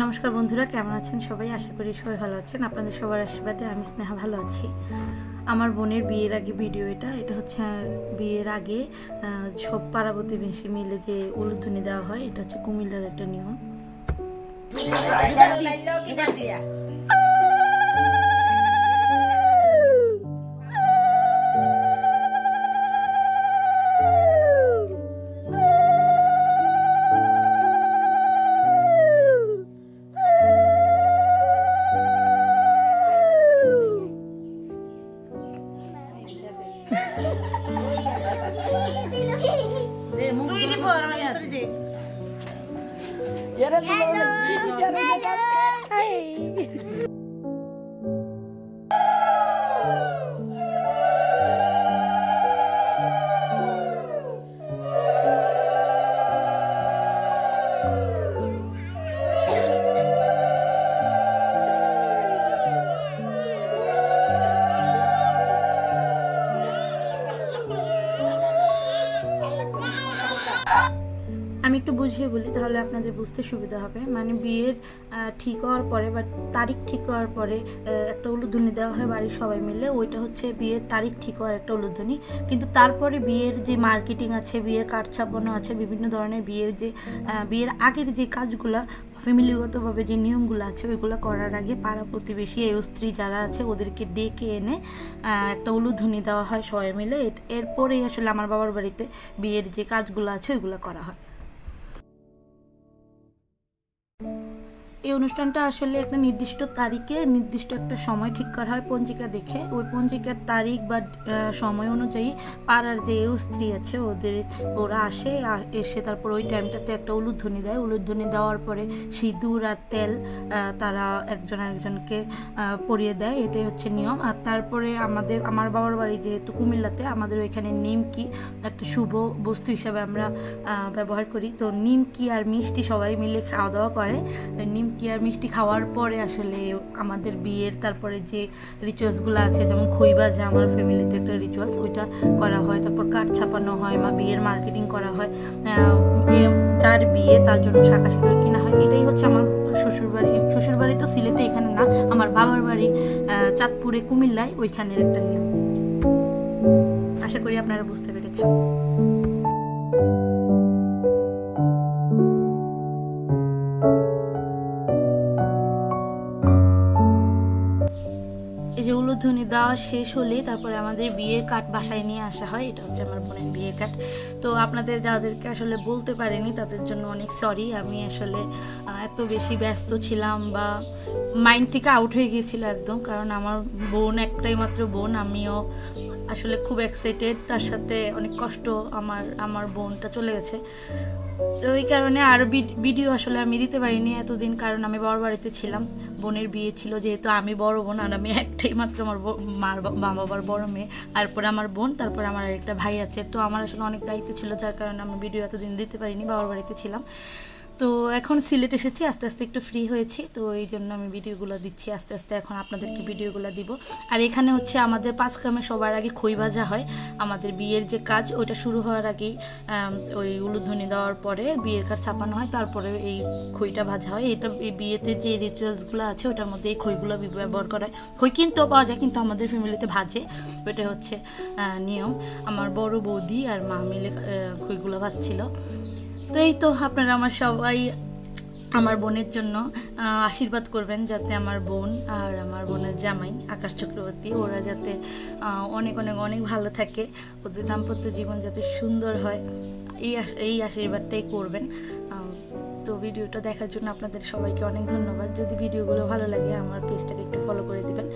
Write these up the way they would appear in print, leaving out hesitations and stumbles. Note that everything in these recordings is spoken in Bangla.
নমস্কার বন্ধুরা, কেমন আছেন সবাই? আশা করি সবাই ভালো আছেন। আপনাদের সবার আশীর্বাদে আমি স্নেহা ভালো আছি। আমার বোনের বিয়ের আগে ভিডিও এটা হচ্ছে বিয়ের আগে সব পাড়া প্রতিবেশী মিলে যে উলুধ্বনি দেওয়া হয়, এটা হচ্ছে কুমিল্লার একটা নিয়ম। আমি একটু বুঝিয়ে বলি, তাহলে আপনাদের বুঝতে সুবিধা হবে। মানে বিয়ের ঠিক হওয়ার পরে বা তারিখ ঠিক হওয়ার পরে একটা উলুধ্বনি দেওয়া হয় বাড়ির সবাই মিলে। ওইটা হচ্ছে বিয়ের তারিখ ঠিক হওয়ার একটা উলুধ্বনি। কিন্তু তারপরে বিয়ের যে মার্কেটিং আছে, বিয়ের কার্ড ছাপানো আছে, বিভিন্ন ধরনের বিয়ের আগের যে কাজগুলো, ফ্যামিলিগতভাবে যে নিয়মগুলো আছে, ওইগুলো করার আগে পাড়া প্রতিবেশী এই স্ত্রী যারা আছে ওদেরকে ডেকে এনে একটা উলুধ্বনি দেওয়া হয় সবাই মিলে। এরপরেই আসলে আমার বাবার বাড়িতে বিয়ের যে কাজগুলো আছে ওইগুলো করা হয়। এই অনুষ্ঠানটা আসলে একটা নির্দিষ্ট তারিখে নির্দিষ্ট একটা সময় ঠিক করা হয় পঞ্জিকা দেখে। ওই পঞ্জিকার তারিখ বা সময় অনুযায়ী পাড়ার যে স্ত্রী আছে ওরা এসে তারপর ওই টাইমটাতে একটা উলুধ্বনি দেয়। উলুধ্বনি দেওয়ার পরে সিঁদুর আর তেল তারা একজন আরেকজনকে পরিয়ে দেয়, এটাই হচ্ছে নিয়ম। আর তারপরে আমার বাবার বাড়ি যেহেতু কুমিল্লাতে, আমাদের ওইখানে নিমকি একটা শুভ বস্তু হিসাবে আমরা ব্যবহার করি। তো নিমকি আর মিষ্টি সবাই মিলে খাওয়া দাওয়া করে। নিমকি আর মিষ্টি খাওয়ার পরে আসলে আমাদের বিয়ের তারপরে যে রিচুয়ালসগুলো আছে, যেমন খই ভাজা আমার ফ্যামিলিতে একটা রিচুয়ালস, ওইটা করা হয়। তারপর কার্ড ছাপানো হয়, বিয়ের মার্কেটিং করা হয়, যার বিয়ে তার জন্য শাঁখা সিঁদুর কিনা হয়। এটাই হচ্ছে আমার শ্বশুরবাড়ি তো সিলেটে, এখানে না। আমার বাবার বাড়ি চাঁদপুরে কুমিল্লায়, ওইখানের একটা নিয়ম। আশা করি আপনারা বুঝতে পেরেছেন। এই যে উলুধ্বনি দেওয়া শেষ হলে তারপরে আমাদের বিয়ের কার্ড বাসায় নিয়ে আসা হয়। এটা হচ্ছে আমার বোনের বিয়ের কার্ড। তো আপনাদের যাদেরকে আসলে বলতে পারিনি তাদের জন্য অনেক সরি। আমি আসলে এত বেশি ব্যস্ত ছিলাম বা মাইন্ড থেকে আউট হয়ে গিয়েছিল একদম, কারণ আমার বোন একটাই মাত্র বোন। আমিও আসলে খুব এক্সাইটেড, তার সাথে অনেক কষ্ট আমার বোনটা চলে গেছে। তো এই কারণে আর ভিডিও আসলে আমি দিতে পারিনি এতদিন, কারণ আমি বড় বাড়িতে ছিলাম। বোনের বিয়ে ছিল, যেহেতু আমি বড় বোন আর আমি একটাই মাত্র আমার মা বাবার বড় মেয়ে, তারপরে আমার বোন, তারপরে আমার আরেকটা ভাই আছে। তো আমার আসলে অনেক দায়িত্ব ছিল, যার কারণে আমি ভিডিও এতদিন দিতে পারিনি, বাবার বাড়িতে ছিলাম। তো এখন সিলেট এসেছি, আস্তে আস্তে একটু ফ্রি হয়েছি, তো এই জন্য আমি ভিডিওগুলো দিচ্ছি আস্তে আস্তে। এখন আপনাদেরকে ভিডিওগুলো দিব। আর এখানে হচ্ছে আমাদের 5 গ্রামে সবার আগে খই ভাজা হয়। আমাদের বিয়ের যে কাজ ওইটা শুরু হওয়ার আগেই ওই উলুধ্বনি দেওয়ার পরে বিয়ের কাজ ছাপানো হয়, তারপরে এই খইটা ভাজা হয়। এই বিয়েতে যে রিচুয়ালসগুলো আছে ওটার মধ্যে এই খইগুলো ব্যবহার করা হয়। খই কিনতেও পাওয়া যায়, কিন্তু আমাদের ফ্যামিলিতে ভাজে, ওইটা হচ্ছে নিয়ম। আমার বড় বৌদি আর মা মিলে খইগুলো ভাজছিল। তো এই তো, আপনারা আমার বোনের জন্য আশীর্বাদ করবেন, যাতে আমার বোন আর আমার বোনের জামাই আকাশ চক্রবর্তী ওরা যাতে অনেক অনেক অনেক ভালো থাকে, ওদের দাম্পত্য জীবন যাতে সুন্দর হয়, এই আশীর্বাদটাই করবেন। তো ভিডিওটা দেখার জন্য আপনাদের সবাইকে অনেক ধন্যবাদ। যদি ভিডিওগুলো ভালো লাগে আমার পেজটাকে একটু ফলো করে দিবেন।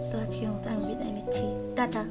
তো আজকের মতো আমি বিদায় নিচ্ছি, টাটা।